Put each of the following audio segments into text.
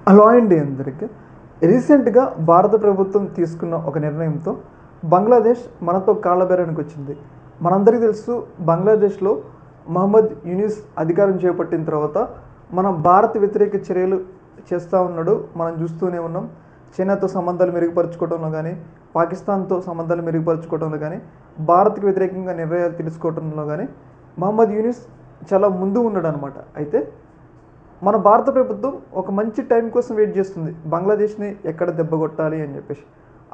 Hello అండి అందరికీ. రీసెంట్గా భారత ప్రభుత్వం తీసుకున్న ఒక నిర్ణయంతో బంగ్లాదేశ్ మనతో కాళ్ళబేరానికి వచ్చింది. మనందరికీ తెలుసు, బంగ్లాదేశ్లో మహమ్మద్ యూనిస్ అధికారం చేపట్టిన తర్వాత మన భారత వ్యతిరేక చర్యలు చేస్తూ ఉన్నాడు. మనం చూస్తూనే ఉన్నాం. చైనాతో సంబంధాలు మెరుగుపరచుకోవడంలో కానీ, పాకిస్తాన్తో సంబంధాలు మెరుగుపరచుకోవడంలో కానీ, భారత్కి వ్యతిరేకంగా నిర్ణయాలు తీసుకోవడంలో కానీ మహమ్మద్ యూనిస్ చాలా ముందు ఉన్నాడు అనమాట. అయితే మన భారత ప్రభుత్వం ఒక మంచి టైం కోసం వెయిట్ చేస్తుంది, బంగ్లాదేశ్ని ఎక్కడ దెబ్బగొట్టాలి అని చెప్పేసి.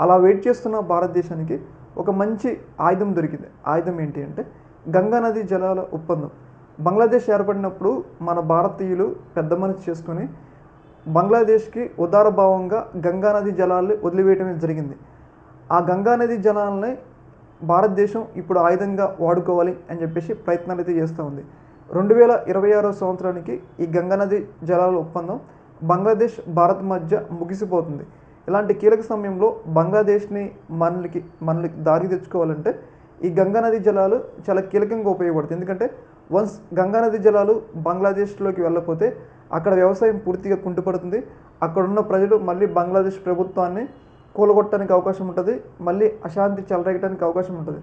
అలా వెయిట్ చేస్తున్న భారతదేశానికి ఒక మంచి ఆయుధం దొరికింది. ఆయుధం ఏంటి అంటే గంగా నదీ జలాల ఒప్పందం. బంగ్లాదేశ్ ఏర్పడినప్పుడు మన భారతీయులు పెద్ద మనసు చేసుకొని బంగ్లాదేశ్కి ఉదారభావంగా గంగా నదీ జలాలు వదిలివేయటమే జరిగింది. ఆ గంగా నదీ జలాలని భారతదేశం ఇప్పుడు ఆయుధంగా వాడుకోవాలి అని చెప్పేసి ప్రయత్నాలు అయితే చేస్తూ ఉంది. 2026 సంవత్సరానికి ఈ గంగా నది జలాల ఒప్పందం బంగ్లాదేశ్ భారత్ మధ్య ముగిసిపోతుంది. ఇలాంటి కీలక సమయంలో బంగ్లాదేశ్ని మనకి దారి తెచ్చుకోవాలంటే ఈ గంగా నది జలాలు చాలా కీలకంగా ఉపయోగపడుతుంది. ఎందుకంటే వన్స్ గంగా నది జలాలు బంగ్లాదేశ్లోకి వెళ్ళకపోతే అక్కడ వ్యవసాయం పూర్తిగా కుంటుపడుతుంది. అక్కడున్న ప్రజలు మళ్ళీ బంగ్లాదేశ్ ప్రభుత్వాన్ని కూలగొట్టడానికి అవకాశం ఉంటుంది, మళ్ళీ అశాంతి చెలరేగడానికి అవకాశం ఉంటుంది.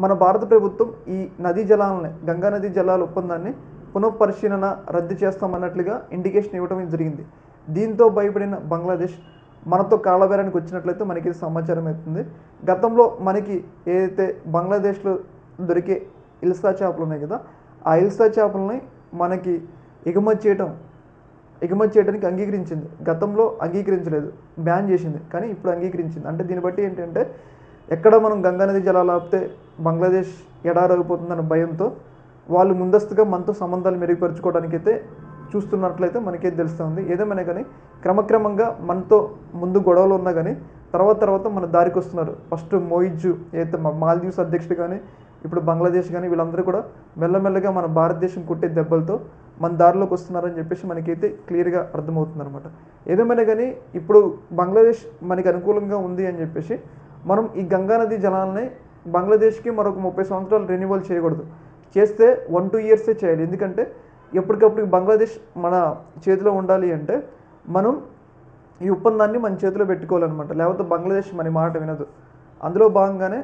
మన భారత ప్రభుత్వం ఈ నదీ జలాలని, గంగా నదీ జలాల ఒప్పందాన్ని పునఃపరిశీలన రద్దు చేస్తామన్నట్లుగా ఇండికేషన్ ఇవ్వడం జరిగింది. దీంతో భయపడిన బంగ్లాదేశ్ మనతో కాళ్ళబేరానికి వచ్చినట్లయితే మనకి సమాచారం అవుతుంది. గతంలో మనకి ఏదైతే బంగ్లాదేశ్లో దొరికే ఇల్సా చేపలు ఉన్నాయి కదా, ఆ ఇల్సా చేపలని మనకి ఎగుమతి చేయడానికి అంగీకరించింది. గతంలో అంగీకరించలేదు, బ్యాన్ చేసింది. కానీ ఇప్పుడు అంగీకరించింది. అంటే దీన్ని బట్టి ఏంటంటే ఎక్కడ మనం గంగా నది జలాలు ఆపితే బంగ్లాదేశ్ ఎడారైపోతుందన్న భయంతో వాళ్ళు ముందస్తుగా మనతో సంబంధాలు మెరుగుపరుచుకోవడానికి అయితే చూస్తున్నట్లయితే మనకైతే తెలుస్తుంది. ఏదేమైనా కానీ క్రమక్రమంగా మనతో ముందు గొడవలు ఉన్నా కానీ తర్వాత మన దారికి వస్తున్నారు. ఫస్ట్ మోయిజ్ ఏదైతే మాల్దీవ్స్ అధ్యక్షుడు కానీ, ఇప్పుడు బంగ్లాదేశ్ కానీ, వీళ్ళందరూ కూడా మెల్లమెల్లగా మన భారతదేశం కొట్టే దెబ్బలతో మన దారిలోకి వస్తున్నారని చెప్పేసి మనకైతే క్లియర్గా అర్థమవుతుంది అనమాట. ఏదేమైనా కానీ ఇప్పుడు బంగ్లాదేశ్ మనకి అనుకూలంగా ఉంది అని చెప్పేసి మనం ఈ గంగా నదీ జలాలని బంగ్లాదేశ్కి మరొక 30 సంవత్సరాలు రెన్యువల్ చేయకూడదు. చేస్తే 1-2 ఇయర్సే చేయాలి. ఎందుకంటే ఎప్పటికప్పుడు బంగ్లాదేశ్ మన చేతిలో ఉండాలి అంటే మనం ఈ ఒప్పందాన్ని మన చేతిలో పెట్టుకోవాలన్నమాట. లేకపోతే బంగ్లాదేశ్ మన మాట వినదు. అందులో భాగంగానే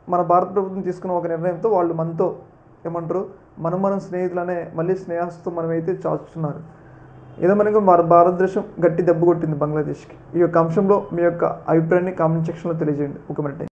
మన భారత ప్రభుత్వం తీసుకున్న ఒక నిర్ణయంతో వాళ్ళు మనతో ఏమంటారు, మనం స్నేహితులనే మళ్ళీ స్నేహస్తో మనమైతే చాచుతున్నారు. ఏదో మనకు భారతదేశం గట్టి దెబ్బ కొట్టింది బంగ్లాదేశ్కి. ఈ యొక్క అంశంలో మీ యొక్క అభిప్రాయాన్ని కామెంట్ సెక్షన్లో తెలియజేయండి. ఒక మినిట్.